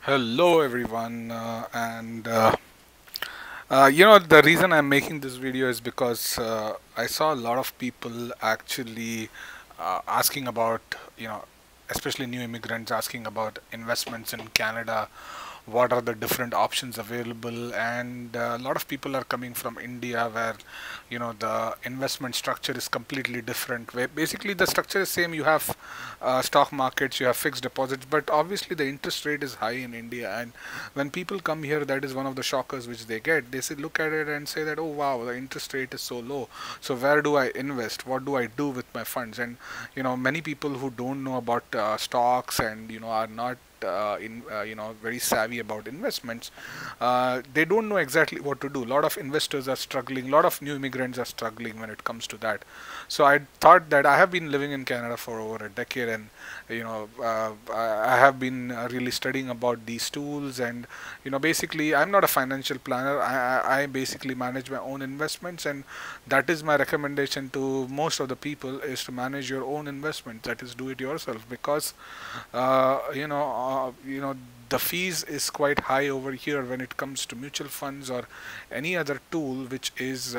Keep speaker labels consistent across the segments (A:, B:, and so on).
A: Hello everyone, the reason I'm making this video is because I saw a lot of people actually asking about, especially new immigrants asking about investments in Canada. What are the different options available? And a lot of people are coming from India, where the investment structure is completely different. Where basically the structure is same. You have stock markets, you have fixed deposits, but obviously the interest rate is high in India. And when people come here, that is one of the shockers which they get. They say, look at it and say that, oh wow, the interest rate is so low. So where do I invest? What do I do with my funds? And many people who don't know about stocks and are not very savvy about investments, they don't know exactly what to do. A lot of investors are struggling, a lot of new immigrants are struggling when it comes to that. So I thought that I have been living in Canada for over a decade, and I have been really studying about these tools. And basically I'm not a financial planner. I basically manage my own investments, and that is my recommendation to most of the people, is to manage your own investment, that is do it yourself. Because the fees is quite high over here when it comes to mutual funds or any other tool which is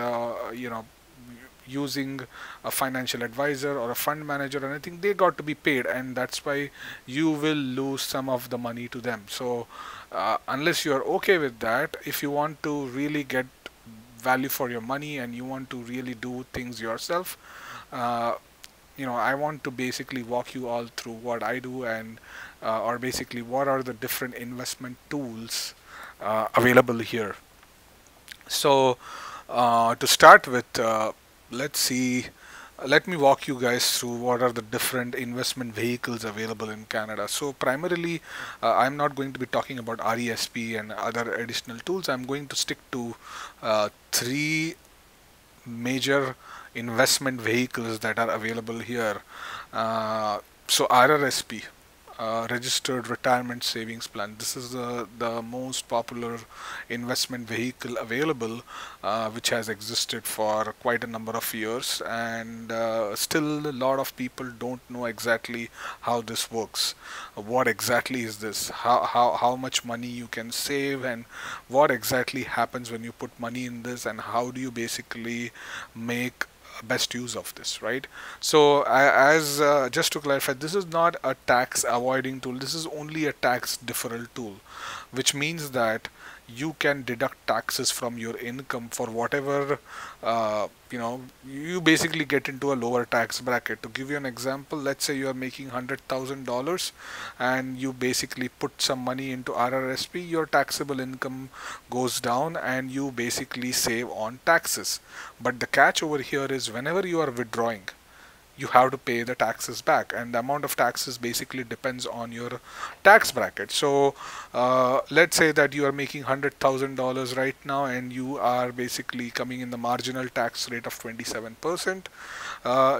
A: using a financial advisor or a fund manager or anything. They got to be paid, and that's why you will lose some of the money to them. So unless you're okay with that, if you want to really get value for your money and you want to really do things yourself, uh, I want to basically walk you all through what I do, and or basically what are the different investment tools available here. So to start with, let's see. Let me walk you guys through what are the different investment vehicles available in Canada. So primarily, I'm not going to be talking about RESP and other additional tools. I'm going to stick to three major investment vehicles that are available here. So RRSP, Registered Retirement Savings Plan. This is the most popular investment vehicle available, which has existed for quite a number of years, and still a lot of people don't know exactly how this works. What exactly is this? How much money you can save, and what exactly happens when you put money in this, and how do you basically make best use of this, right? So as just to clarify, this is not a tax avoiding tool. This is only a tax deferral tool, which means that you can deduct taxes from your income for whatever, you basically get into a lower tax bracket. To give you an example, let's say you are making $100,000 and you basically put some money into RRSP. Your taxable income goes down and you basically save on taxes. But the catch over here is, whenever you are withdrawing, you have to pay the taxes back, and the amount of taxes basically depends on your tax bracket. So let's say that you are making $100,000 right now, and you are basically coming in the marginal tax rate of 27%.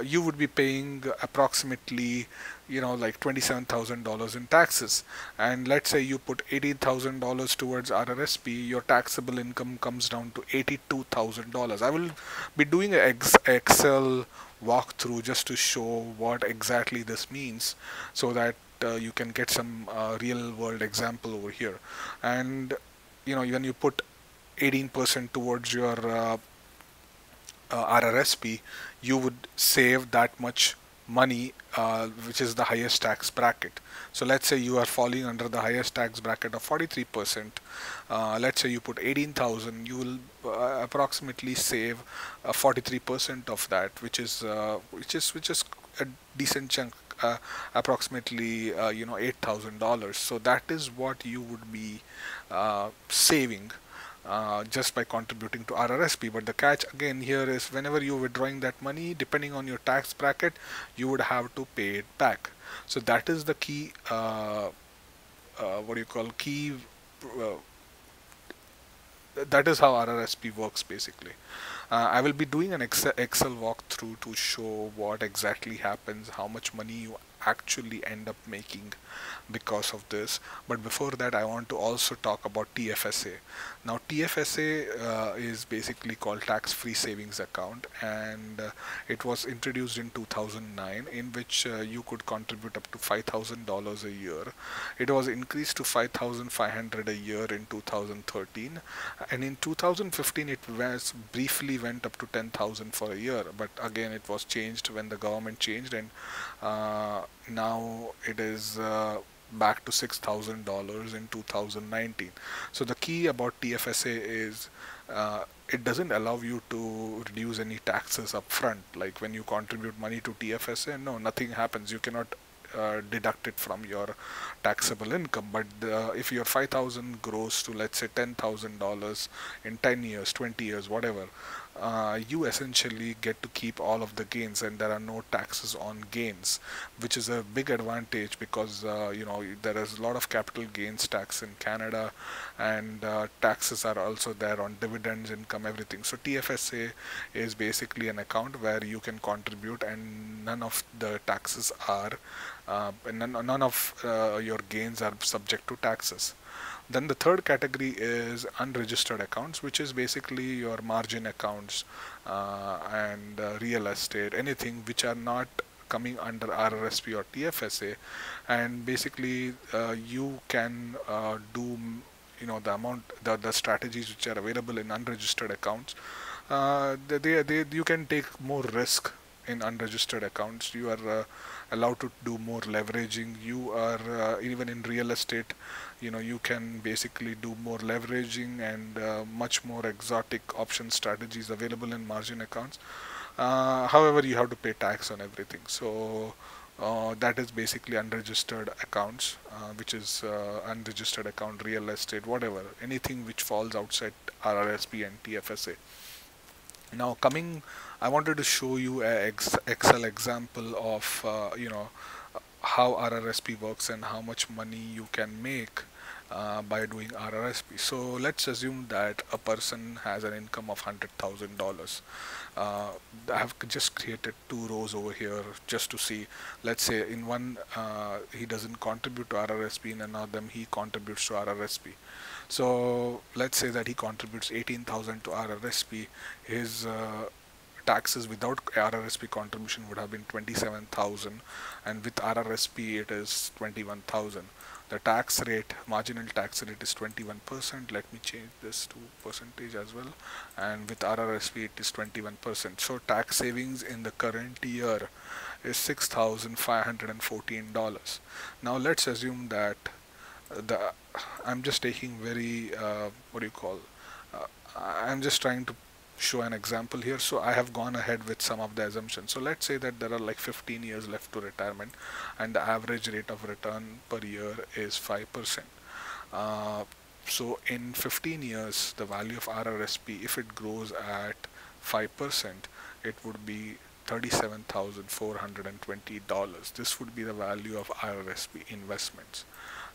A: You would be paying approximately like $27,000 in taxes. And let's say you put $18,000 towards RRSP, your taxable income comes down to $82,000. I will be doing an Excel walkthrough just to show what exactly this means, so that you can get some real world example over here. And when you put 18% towards your RRSP, you would save that much money, which is the highest tax bracket. So let's say you are falling under the highest tax bracket of 43%. Let's say you put 18,000, you will approximately save 43% of that, which is a decent chunk, approximately $8,000. So that is what you would be saving just by contributing to RRSP. But the catch again here is, whenever you're withdrawing that money, depending on your tax bracket, you would have to pay it back. So that is the key, what do you call, key, uh, that is how RRSP works basically. I will be doing an Excel walkthrough to show what exactly happens, how much money you actually end up making because of this. But before that, I want to also talk about TFSA. Now, TFSA is basically called tax-free savings account, and it was introduced in 2009, in which you could contribute up to $5,000 a year. It was increased to 5,500 a year in 2013, and in 2015 it was briefly went up to 10,000 for a year. But again, it was changed when the government changed, and now it is back to $6,000 in 2019. So the key about TFSA is it doesn't allow you to reduce any taxes up front. Like when you contribute money to TFSA, no, nothing happens. You cannot deduct it from your taxable income. But if your 5,000 grows to, let's say, $10,000 in 10 years, 20 years, whatever, you essentially get to keep all of the gains, and there are no taxes on gains, which is a big advantage because there is a lot of capital gains tax in Canada, and taxes are also there on dividends, income, everything. So TFSA is basically an account where you can contribute, and none of the taxes are none of your gains are subject to taxes. Then the third category is unregistered accounts, which is basically your margin accounts and real estate, anything which are not coming under RRSP or TFSA. And basically you can do the strategies which are available in unregistered accounts. You can take more risk in unregistered accounts. You are allowed to do more leveraging. You are even in real estate, you can basically do more leveraging and much more exotic option strategies available in margin accounts. However, you have to pay tax on everything. So that is basically unregistered accounts, which is unregistered account, real estate, whatever, anything which falls outside RRSP and TFSA. Now I wanted to show you a Excel example of how RRSP works and how much money you can make by doing RRSP. So let's assume that a person has an income of $100,000. I have just created two rows over here just to see. Let's say in one he doesn't contribute to RRSP, in another he contributes to RRSP. So let's say that he contributes 18,000 to RRSP. His taxes without RRSP contribution would have been 27,000, and with RRSP it is 21,000. The tax rate, marginal tax rate, is 21%. Let me change this to percentage as well, and with RRSP it is 21%. So tax savings in the current year is $6,514. Now let's assume that I'm just taking very what do you call I'm just trying to show an example here. So I have gone ahead with some of the assumptions. So let's say that there are like 15 years left to retirement, and the average rate of return per year is 5%. So in 15 years, the value of RRSP, if it grows at 5%, it would be $37,420. This would be the value of RRSP investments.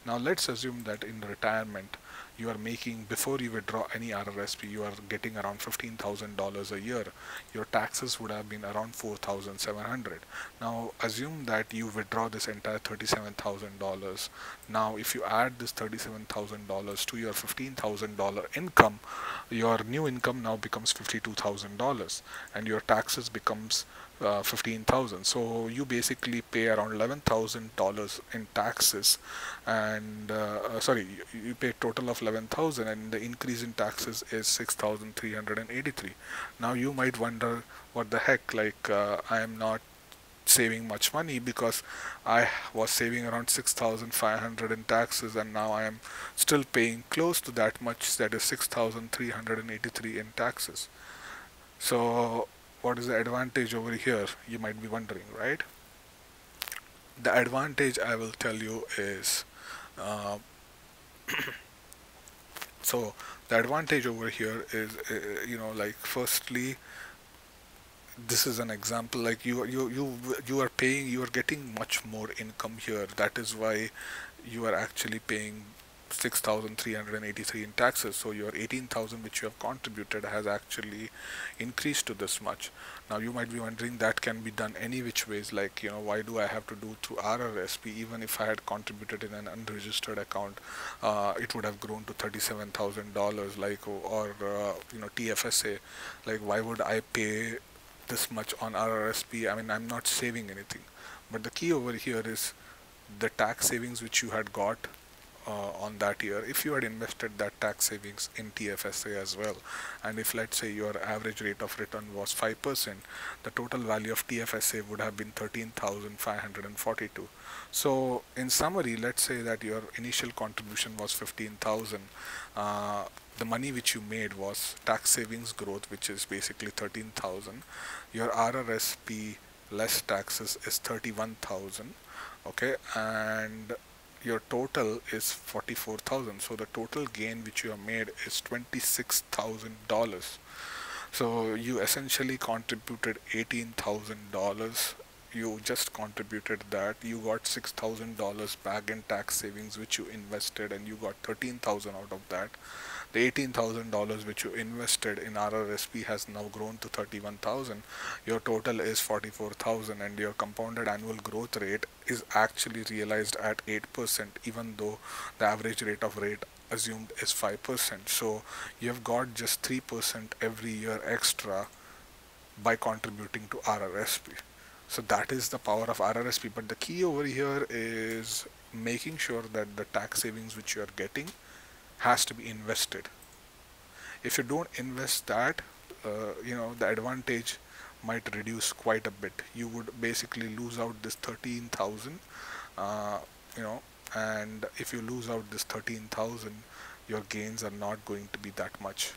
A: Now let's assume that in retirement you are making, before you withdraw any RRSP, you are getting around $15,000 a year. Your taxes would have been around $4,700. Now assume that you withdraw this entire $37,000. Now if you add this $37,000 to your $15,000 income, your new income now becomes $52,000, and your taxes becomes 15,000. So you basically pay around $11,000 in taxes, and sorry, you pay a total of 11,000, and the increase in taxes is 6,383. Now you might wonder, what the heck, like I am not saving much money, because I was saving around 6,500 in taxes, and now I am still paying close to that much, that is 6,383 in taxes. So what is the advantage over here, you might be wondering, right? The advantage, I will tell you, is so the advantage over here is like, firstly, this is an example, like you are paying, you are getting much more income here. That is why you are actually paying 6,383 in taxes. So your 18,000 which you have contributed has actually increased to this much. Now you might be wondering that can be done any which ways, like, why do I have to do through RRSP? Even if I had contributed in an unregistered account, it would have grown to $37,000, like, or TFSA. Like, why would I pay this much on RRSP? I mean, I'm not saving anything. But the key over here is the tax savings which you had got on that year. If you had invested that tax savings in TFSA as well, and if, let's say, your average rate of return was 5%, the total value of TFSA would have been 13,542. So in summary, let's say that your initial contribution was 15,000. The money which you made was tax savings growth, which is basically 13,000. Your RRSP less taxes is 31,000. Okay, and your total is 44,000. So the total gain which you have made is $26,000. So you essentially contributed $18,000. You just contributed that. You got $6,000 back in tax savings which you invested, and you got 13,000 out of that. The $18,000 which you invested in RRSP has now grown to 31,000. Your total is 44,000, and your compounded annual growth rate is actually realized at 8%, even though the average rate of rate assumed is 5%. So you have got just 3% every year extra by contributing to RRSP. So that is the power of RRSP. But the key over here is making sure that the tax savings which you are getting has to be invested. If you don't invest that, the advantage might reduce quite a bit. You would basically lose out this 13,000, uh, you know, and if you lose out this 13,000, your gains are not going to be that much.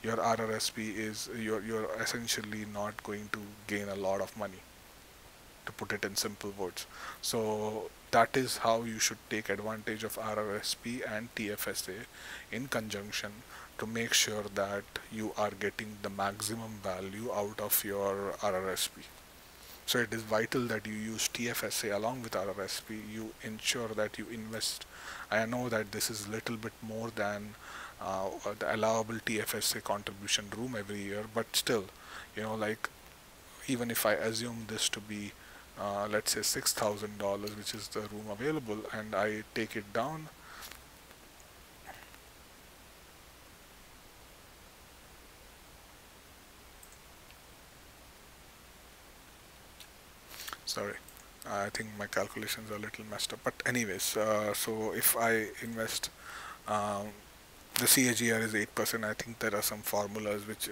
A: Your RRSP is, you're essentially not going to gain a lot of money, to put it in simple words. So that is how you should take advantage of RRSP and TFSA in conjunction to make sure that you are getting the maximum value out of your RRSP. So it is vital that you use TFSA along with RRSP. You ensure that you invest. I know that this is a little bit more than the allowable TFSA contribution room every year, but still, like, even if I assume this to be let's say $6,000, which is the room available, and I take it down, sorry, I think my calculations are a little messed up, but anyways, so if I invest, um, the CAGR is 8%. I think there are some formulas which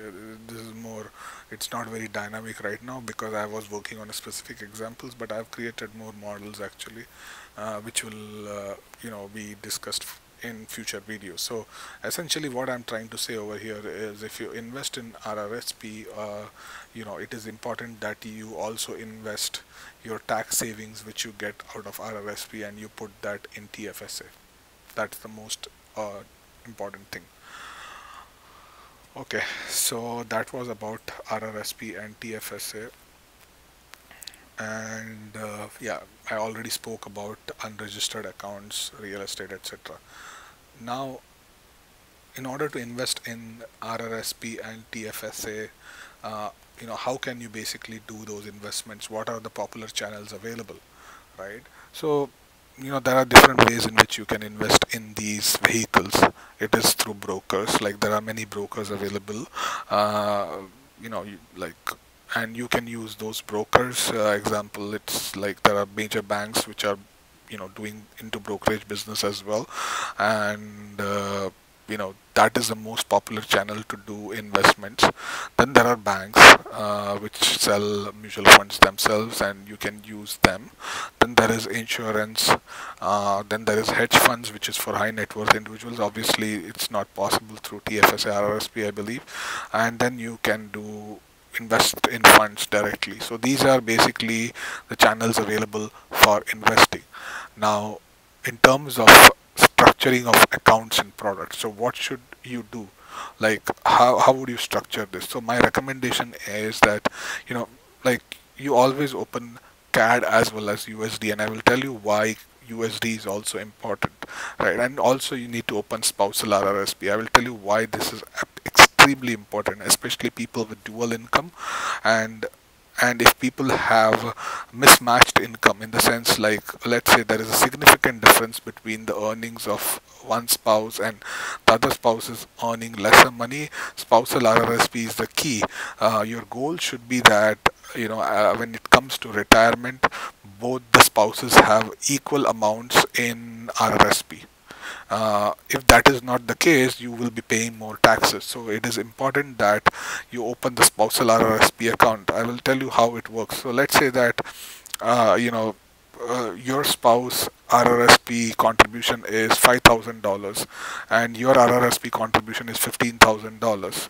A: this is more, it's not very dynamic right now because I was working on a specific examples, but I've created more models actually, which will be discussed in future videos. So essentially what I'm trying to say over here is, if you invest in RRSP, it is important that you also invest your tax savings which you get out of RRSP, and you put that in TFSA. That's the most important thing. Okay, so that was about RRSP and TFSA, and yeah, I already spoke about unregistered accounts, real estate, etc. Now, in order to invest in RRSP and TFSA, how can you basically do those investments? What are the popular channels available, right? So there are different ways in which you can invest in these vehicles. It is through brokers. Like, there are many brokers available, like, and you can use those brokers. Example, it's like there are major banks which are doing into brokerage business as well, and that is the most popular channel to do investments. Then there are banks which sell mutual funds themselves, and you can use them. Then there is insurance. Then there is hedge funds, which is for high net worth individuals. Obviously it's not possible through TFSA RRSP, I believe. And then you can do invest in funds directly. So these are basically the channels available for investing. Now, in terms of structuring of accounts and products, so what should you do? Like, how would you structure this? So my recommendation is that, like, you always open CAD as well as USD, and I will tell you why USD is also important, right? And also you need to open spousal RRSP. I will tell you why this is extremely important, especially people with dual income, and if people have mismatched income, in the sense, like, let's say there is a significant difference between the earnings of one spouse and the other spouse is earning lesser money, spousal RRSP is the key. Your goal should be that, when it comes to retirement, both the spouses have equal amounts in RRSP. If that is not the case, you will be paying more taxes. So it is important that you open the spousal RRSP account. I will tell you how it works. So let's say that uh, you know your spouse RRSP contribution is $5,000 and your RRSP contribution is $15,000,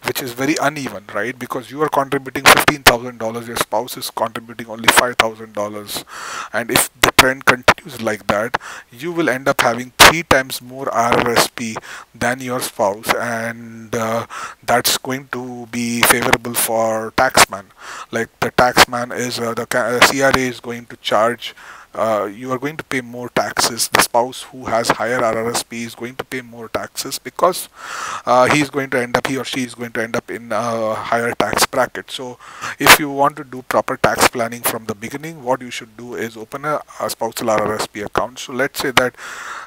A: which is very uneven, right? Because you are contributing $15,000, your spouse is contributing only $5,000, and if the trend continues like that, you will end up having 3 times more RRSP than your spouse, and that's going to be favorable for taxman. Like, the taxman is CRA is going to charge, you are going to pay more taxes. The spouse who has higher RRSP is going to pay more taxes because he or she is going to end up in a higher tax bracket. So if you want to do proper tax planning from the beginning, what you should do is open a spousal RRSP account. So let's say that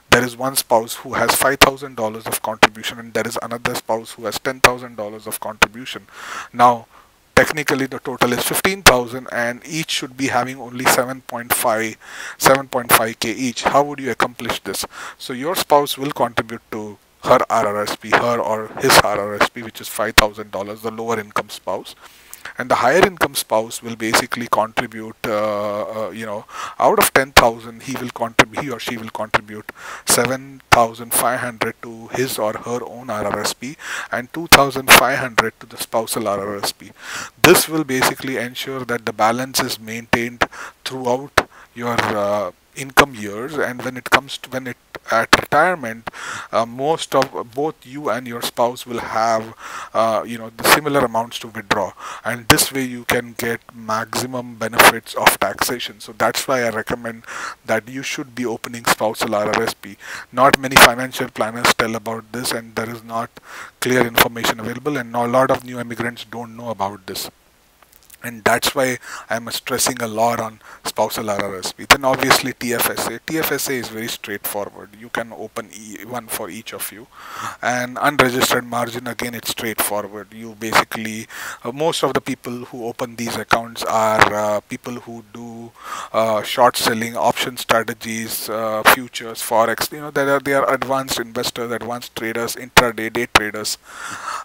A: there is one spouse who has $5,000 of contribution and there is another spouse who has $10,000 of contribution. Now, technically the total is 15,000 and each should be having only 7.5k each. How would you accomplish this? So your spouse will contribute to her RRSP, her or his RRSP, which is $5,000, the lower income spouse, and the higher income spouse will basically contribute, out of 10,000, he or she will contribute 7,500 to his or her own RRSP and 2,500 to the spousal RRSP. This will basically ensure that the balance is maintained throughout your income years, and when it at retirement, most of both you and your spouse will have the similar amounts to withdraw, and this way you can get maximum benefits of taxation. So that's why I recommend that you should be opening spousal RRSP. Not many financial planners tell about this, and there is not clear information available, and a lot of new immigrants don't know about this. And that's why I'm stressing a lot on spousal RRSP. Then obviously TFSA. TFSA is very straightforward. You can open one for each of you. And unregistered margin, again, it's straightforward. You basically, most of the people who open these accounts are people who do short selling, option strategies, futures, forex. They are advanced investors, advanced traders, intraday day traders.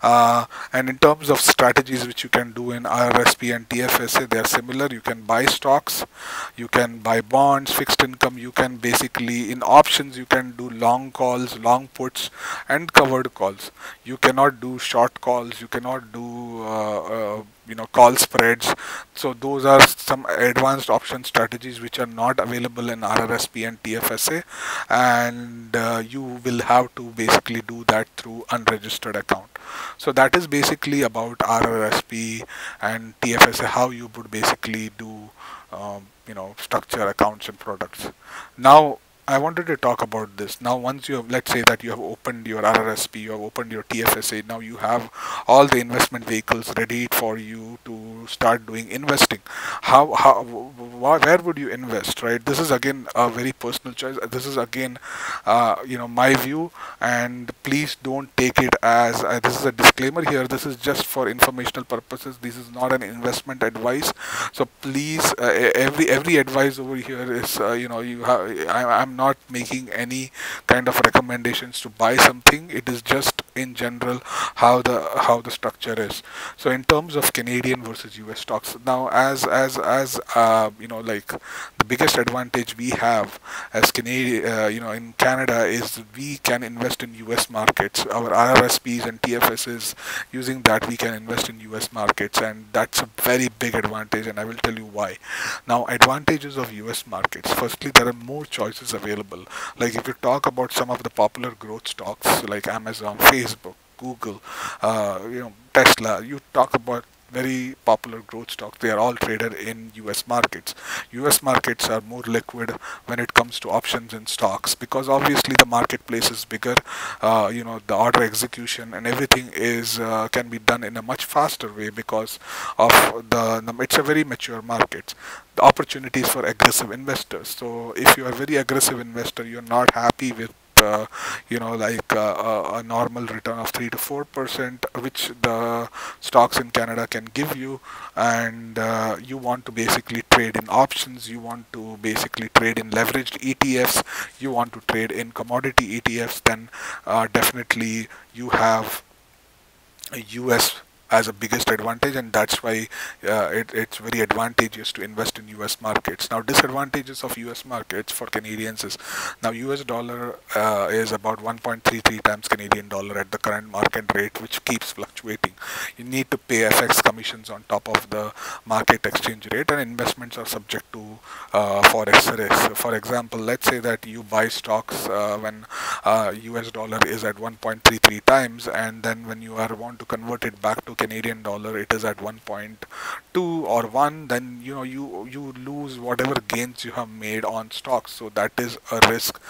A: And in terms of strategies which you can do in RRSP and TFSA, they are similar. You can buy stocks, you can buy bonds, fixed income. You can basically, in options, you can do long calls, long puts, and covered calls. You cannot do short calls. You cannot do call spreads. So those are some advanced option strategies which are not available in RRSP and TFSA, and you will have to basically do that through unregistered account. So that is basically about RRSP and TFSA, how you would basically do structure accounts and products. Now I wanted to talk about this. Now, once you have, let's say that you have opened your RRSP, you have opened your TFSA, now you have all the investment vehicles ready for you to start doing investing. Where would you invest, right? This is again a very personal choice. This is again, my view, and please don't take it as, this is a disclaimer here. This is just for informational purposes. This is not an investment advice. So please, every advice over here is, I'm not making any kind of recommendations to buy something. It is just in general how the structure is. So in terms of Canadian versus US stocks, now as like, the biggest advantage we have as Canadian, in Canada, is we can invest in US markets. Our RRSPs and TFSs, using that we can invest in US markets, and that's a very big advantage, and I will tell you why. Now, advantages of US markets. Firstly, there are more choices available. Like, if you talk about some of the popular growth stocks like Amazon, Facebook, Google, Tesla, you talk about very popular growth stocks, they are all traded in US markets. US markets are more liquid when it comes to options and stocks, because obviously the marketplace is bigger. The order execution and everything is can be done in a much faster way because of it's a very mature market. The opportunities for aggressive investors. So if you are a very aggressive investor, you're not happy with a normal return of 3 to 4%, which the stocks in Canada can give you, and you want to basically trade in options, you want to basically trade in leveraged ETFs, you want to trade in commodity ETFs, then definitely you have US as a biggest advantage, and that's why it's very advantageous to invest in US markets. Now, disadvantages of US markets for Canadians is, now US dollar is about 1.33 times Canadian dollar at the current market rate, which keeps fluctuating. You need to pay FX commissions on top of the market exchange rate, and investments are subject to forex risk. For example, let's say that you buy stocks when US dollar is at 1.33 times, and then when you want to convert it back to Canadian dollar, it is at 1.2 or 1, then you lose whatever gains you have made on stocks. So that is a risk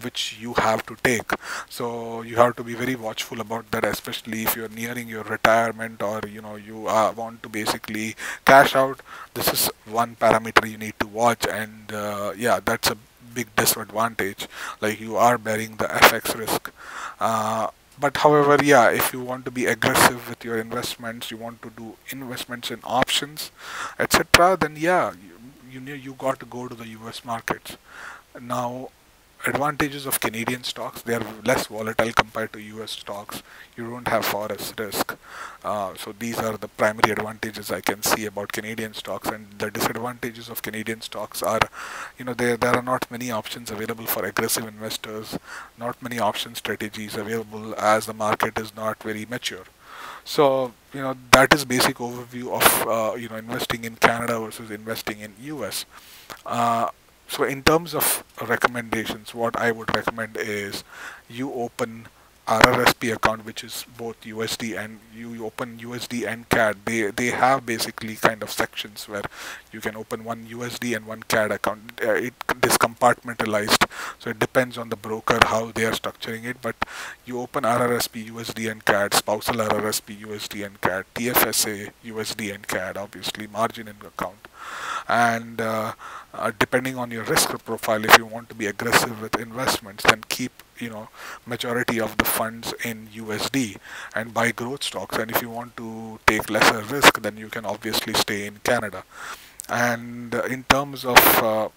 A: which you have to take. So you have to be very watchful about that, especially if you're nearing your retirement, or you want to basically cash out. This is one parameter you need to watch, and yeah, that's a big disadvantage, like you are bearing the FX risk. But however, yeah, if you want to be aggressive with your investments, you want to do investments in options, etc., then yeah, you got to go to the US markets. Now, advantages of Canadian stocks, they are less volatile compared to US stocks. You don't have forex risk. So these are the primary advantages I can see about Canadian stocks. And the disadvantages of Canadian stocks are, there are not many options available for aggressive investors, not many option strategies available, as the market is not very mature. So, that is basic overview of, investing in Canada versus investing in US. So in terms of recommendations, what I would recommend is you open RRSP account, which is both USD, and you open USD and CAD. They have basically kind of sections where you can open one USD and one CAD account. It is compartmentalized, so it depends on the broker how they are structuring it. But you open RRSP USD and CAD, spousal RRSP USD and CAD, TFSA USD and CAD, obviously margin in account, and depending on your risk profile, if you want to be aggressive with investments, then keep majority of the funds in USD and buy growth stocks. And if you want to take lesser risk, then you can obviously stay in Canada. And in terms of the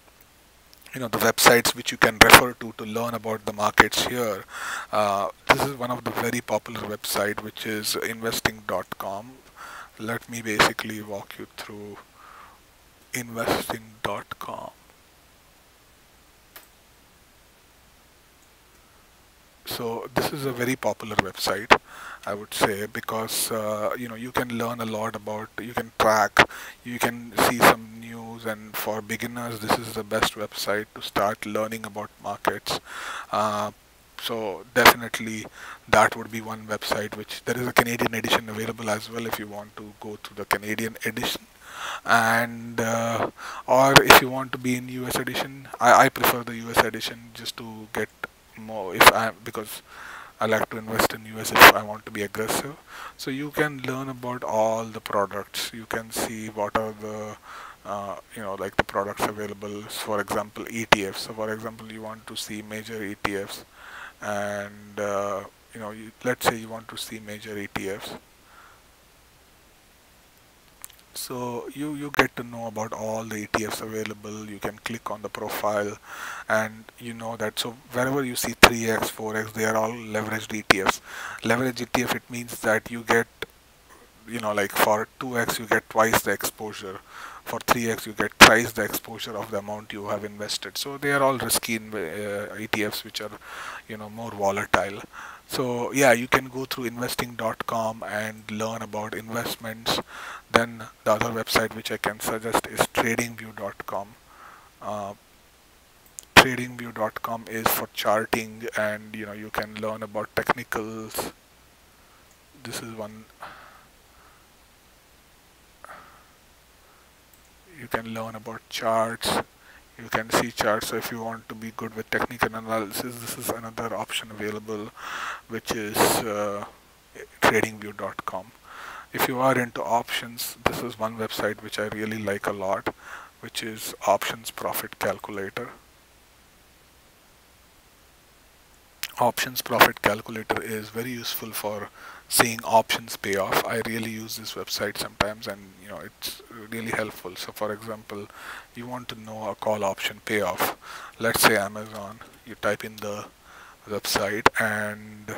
A: websites which you can refer to learn about the markets here, this is one of the very popular website, which is investing.com. Let me basically walk you through investing.com. So this is a very popular website, I would say, because you can learn a lot about, you can track, you can see some news, and for beginners this is the best website to start learning about markets. So definitely that would be one website. Which there is a Canadian edition available as well if you want to go to the Canadian edition, and or if you want to be in US edition. I prefer the US edition just to get more, because I like to invest in US if I want to be aggressive. So you can learn about all the products. You can see what are the like the products available. For example, ETFs. So for example, you want to see major ETFs, and let's say you want to see major ETFs. So you get to know about all the ETFs available. You can click on the profile, and you know that. So wherever you see 3x, 4x, they are all leveraged ETFs. Leverage ETF, it means that you get, like for 2x you get twice the exposure, for 3x you get thrice the exposure of the amount you have invested. So they are all risky ETFs, which are more volatile. So yeah, you can go through investing.com and learn about investments. Then the other website which I can suggest is tradingview.com. uh, tradingview.com is for charting, and you can learn about technicals. This is one. You can learn about charts. You can see charts. So if you want to be good with technical analysis, this is another option available, which is tradingview.com. If you are into options, this is one website which I really like a lot, which is Options Profit Calculator. Options Profit Calculator is very useful for seeing options pay off. I really use this website sometimes, and it's really helpful. So for example, you want to know a call option payoff. Let's say Amazon. You type in the website, and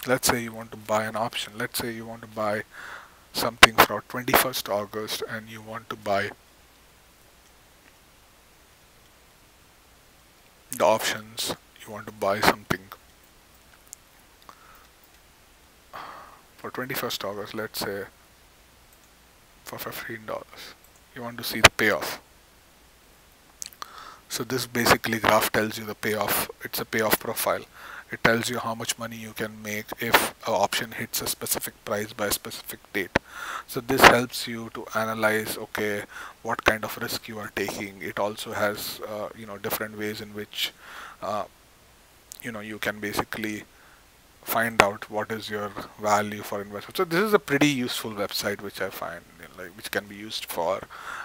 A: let's say you want to buy an option. Let's say you want to buy something for 21st August, and you want to buy the options. You want to buy something for 21st August, let's say for $15. You want to see the payoff. So this basically graph tells you the payoff. It's a payoff profile. It tells you how much money you can make if an option hits a specific price by a specific date. So this helps you to analyze, okay, what kind of risk you are taking. It also has different ways in which you can basically find out what is your value for investment. So this is a pretty useful website which I find, which can be used for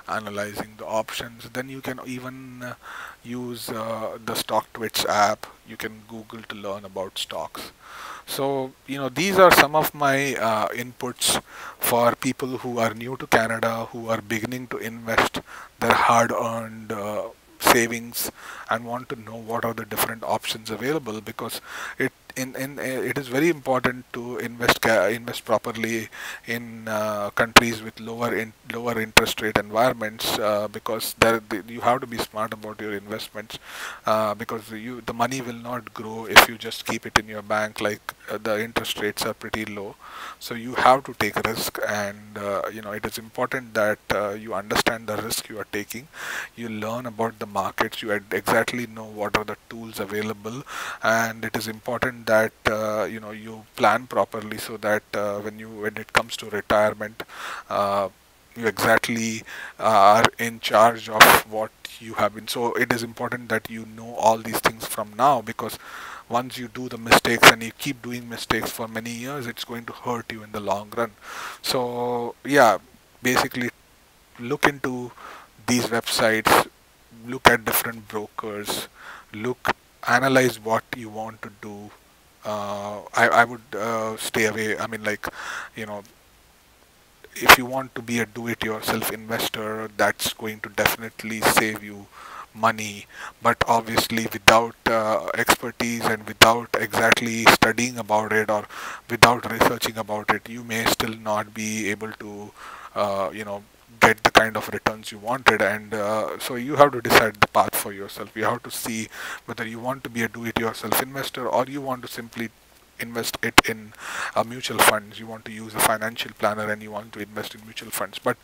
A: analyzing the options. Then you can even use the StockTwits app. You can Google to learn about stocks. So these are some of my inputs for people who are new to Canada, who are beginning to invest their hard-earned savings and want to know what are the different options available, because it is very important to invest properly in countries with lower interest rate environments, because you have to be smart about your investments, because the money will not grow if you just keep it in your bank. The interest rates are pretty low, so you have to take a risk, and it is important that you understand the risk you are taking. You learn about the markets. You exactly know what are the tools available, and it is important that you plan properly, so that when it comes to retirement, you exactly are in charge of what you have been. So it is important that you know all these things from now, because once you do the mistakes and you keep doing mistakes for many years, it's going to hurt you in the long run. So yeah, basically look into these websites, look at different brokers, analyze what you want to do. I would stay away. I mean, if you want to be a do-it-yourself investor, that's going to definitely save you money. But obviously, without expertise and without exactly studying about it, or without researching about it, you may still not be able to, get the kind of returns you wanted. And so you have to decide the path for yourself. You have to see whether you want to be a do-it-yourself investor, or you want to simply invest it in mutual funds. You want to use a financial planner and you want to invest in mutual funds. But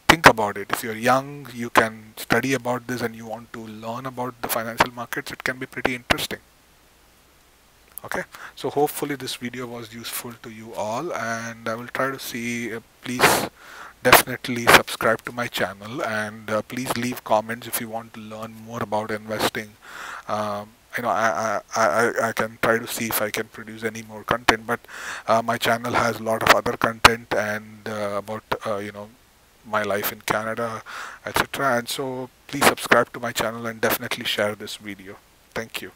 A: think about it. If you're young, you can study about this, and you want to learn about the financial markets, it can be pretty interesting. Okay, so hopefully this video was useful to you all, and I will try to see, please definitely subscribe to my channel, and please leave comments if you want to learn more about investing. I can try to see if I can produce any more content, but my channel has a lot of other content, and about my life in Canada, etc. And so please subscribe to my channel and definitely share this video. Thank you.